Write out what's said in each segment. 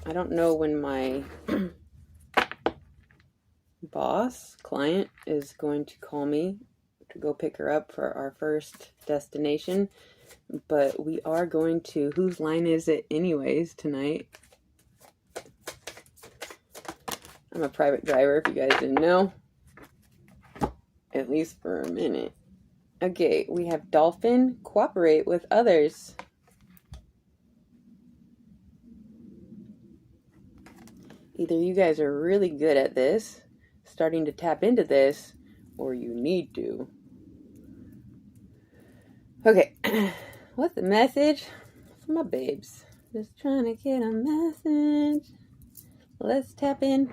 I don't know when my client is going to call me to go pick her up for our first destination, but we are going to, whose line is it anyways tonight? I'm a private driver, if you guys didn't know. At least for a minute. Okay, we have Dolphin, cooperate with others. Either you guys are really good at this, starting to tap into this, or you need to. Okay, what's the message for my babes? Just trying to get a message. Let's tap in.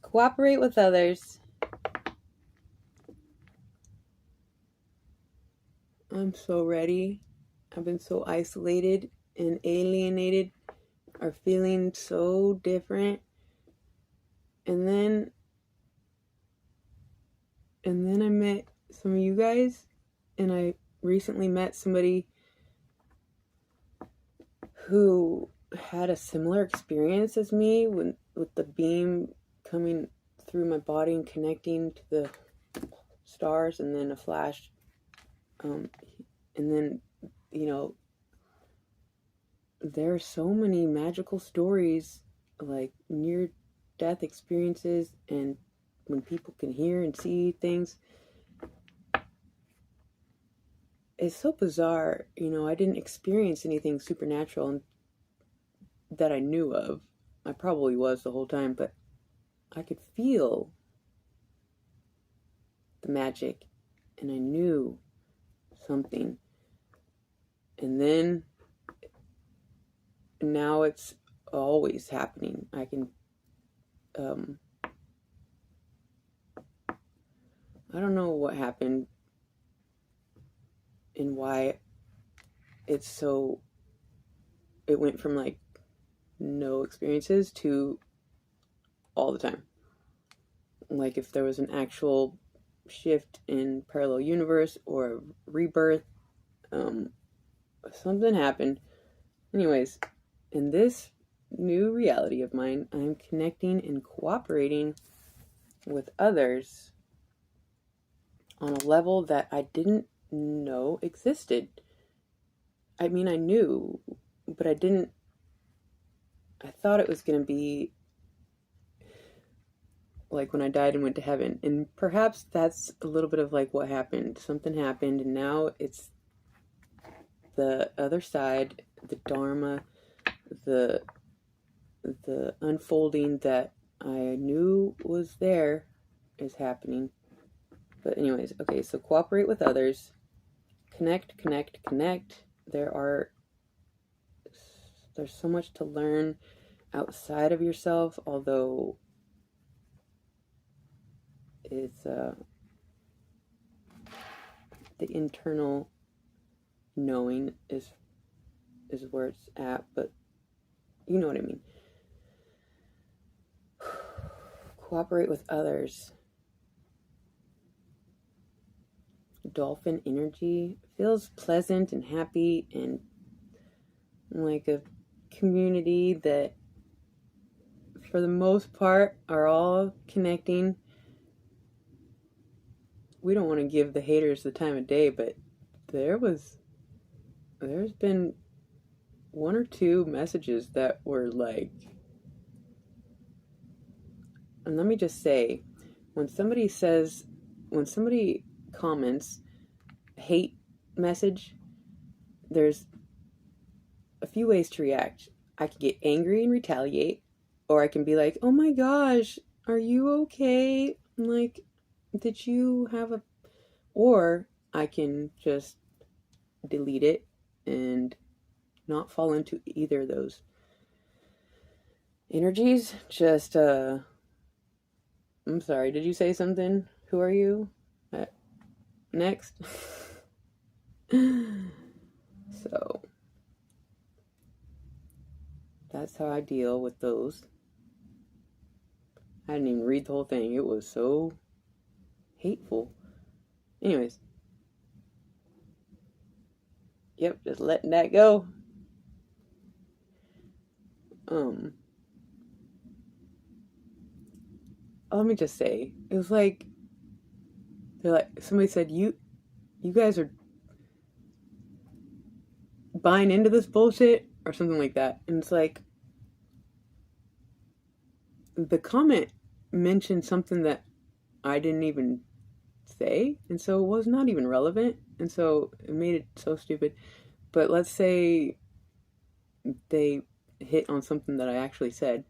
Cooperate with others. I'm so ready. I've been so isolated and alienated, are feeling so different. And then I met some of you guys, and I recently met somebody who had a similar experience as me with the beam coming through my body and connecting to the stars, and then a flash, and then, you know, there are so many magical stories, like near-death experiences, and when people can hear and see things. It's so bizarre, you know. I didn't experience anything supernatural that I knew of. I probably was the whole time, but I could feel the magic, and I knew something. And then now it's always happening. I can I don't know what happened and why it went from like no experiences to all the time. Like if there was an actual shift in parallel universe or rebirth, something happened. Anyways, in this new reality of mine, I'm connecting and cooperating with others on a level that I didn't know existed. I mean, I knew, but I thought it was going to be like when I died and went to heaven. And perhaps that's a little bit of like what happened. Something happened, and now it's the other side, the Dharma, the unfolding that I knew was there is happening. But anyways, okay, so cooperate with others. Connect. There's so much to learn outside of yourself, although it's the internal knowing is where it's at, but you know what I mean. Cooperate with others. Dolphin energy feels pleasant and happy, and like a community that for the most part are all connecting. We don't want to give the haters the time of day, but there's been one or two messages that were like, and let me just say, when somebody comments hate message, there's a few ways to react. I can get angry and retaliate, or I can be like, oh my gosh, are you okay? Like, did you have a... Or I can just delete it and not fall into either of those energies. Just, I'm sorry, did you say something? Who are you? Next. So, that's how I deal with those. I didn't even read the whole thing. It was so hateful. Anyways. Yep, just letting that go. um, let me just say, it was like, they're like, somebody said, you guys are buying into this bullshit or something like that. And it's like, the comment mentioned something that I didn't even say, and so it was not even relevant, and so it made it so stupid. But let's say they hit on something that I actually said.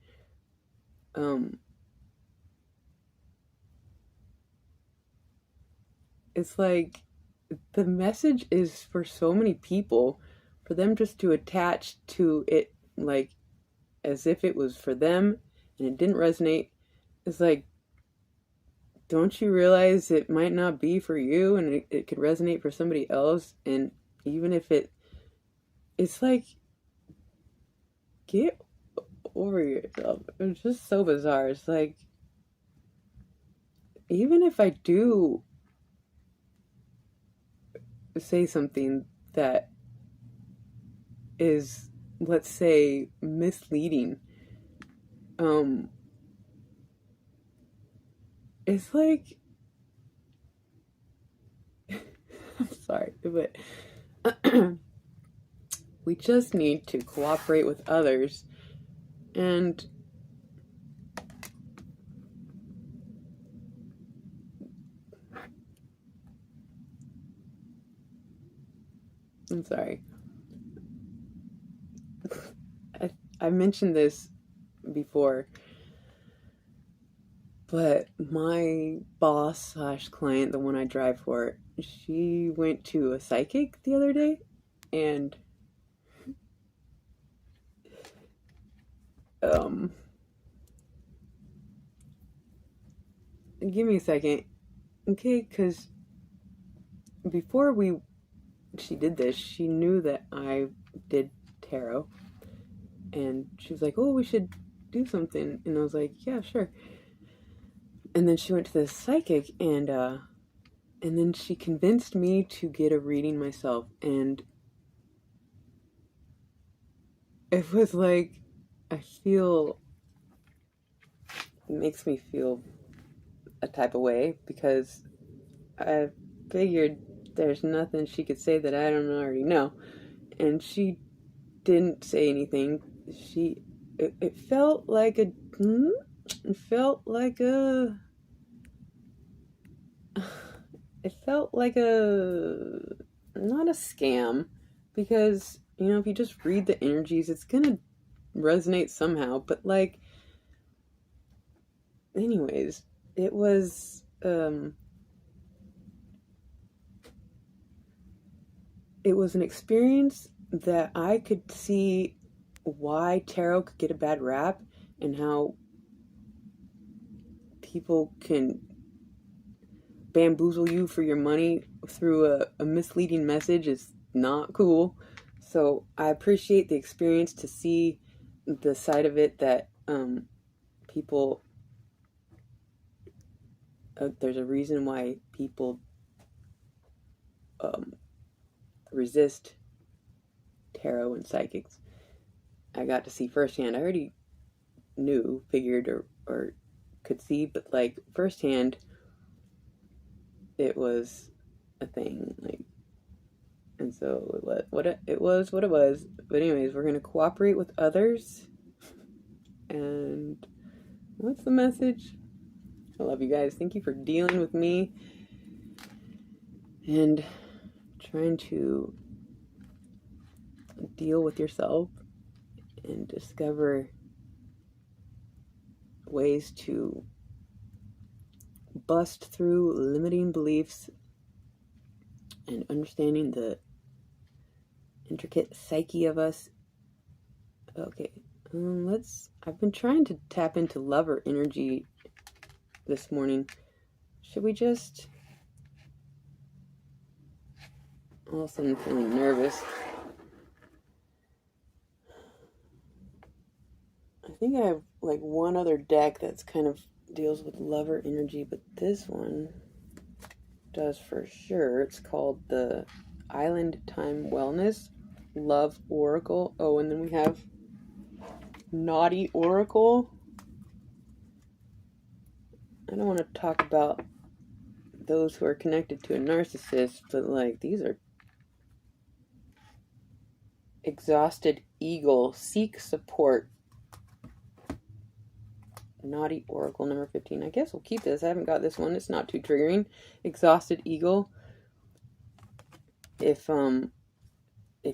um it's like, the message is for so many people, for them just to attach to it, like, as if it was for them and it didn't resonate. It's like, don't you realize it might not be for you, and it could resonate for somebody else? And even if it's like, get over yourself. It's just so bizarre. It's like, even if I do say something that is, let's say, misleading, it's like, I'm sorry, but we just need to cooperate with others. And I'm sorry, I mentioned this before, but my boss slash client, the one I drive for, she went to a psychic the other day, and give me a second, okay? Because before she did this, she knew that I did tarot, and she was like, "Oh, we should do something," and I was like, "Yeah, sure." And then she went to the psychic, and then she convinced me to get a reading myself, and it was like, it makes me feel a type of way, because I figured there's nothing she could say that I don't already know. And she didn't say anything. It felt like a, it felt like a, it felt like a, not a scam, because, if you just read the energies, it's gonna resonate somehow. But like, anyways, it was, it was an experience that I could see why tarot could get a bad rap, and how people can bamboozle you for your money through a misleading message. Is not cool. So I appreciate the experience to see the side of it that people, there's a reason why people resist tarot and psychics. I got to see firsthand. I already knew, figured, or could see, but like, firsthand, it was a thing. Like, and so it was what it was. But anyways, we're gonna cooperate with others. And what's the message? I love you guys. Thank you for dealing with me and trying to deal with yourself and discover ways to bust through limiting beliefs and understanding the intricate psyche of us. Okay, I've been trying to tap into lover energy this morning. Should we just... All of a sudden I'm feeling nervous. I think I have like one other deck that's kind of deals with lover energy, but this one does for sure. It's called the Island Time Wellness Love Oracle. Oh, and then we have Naughty Oracle. I don't want to talk about those who are connected to a narcissist, but like these are exhausted eagle, seek support. Naughty Oracle number 15. I guess we'll keep this. I haven't got this one. It's not too triggering. Exhausted eagle. If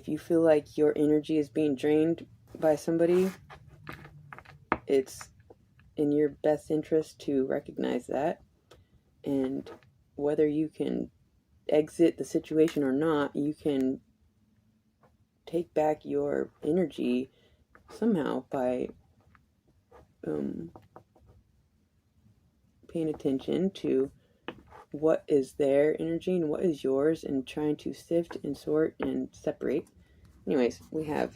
you feel like your energy is being drained by somebody, it's in your best interest to recognize that, and whether you can exit the situation or not, you can take back your energy somehow by paying attention to what is their energy and what is yours, and trying to sift and sort and separate. Anyways, we have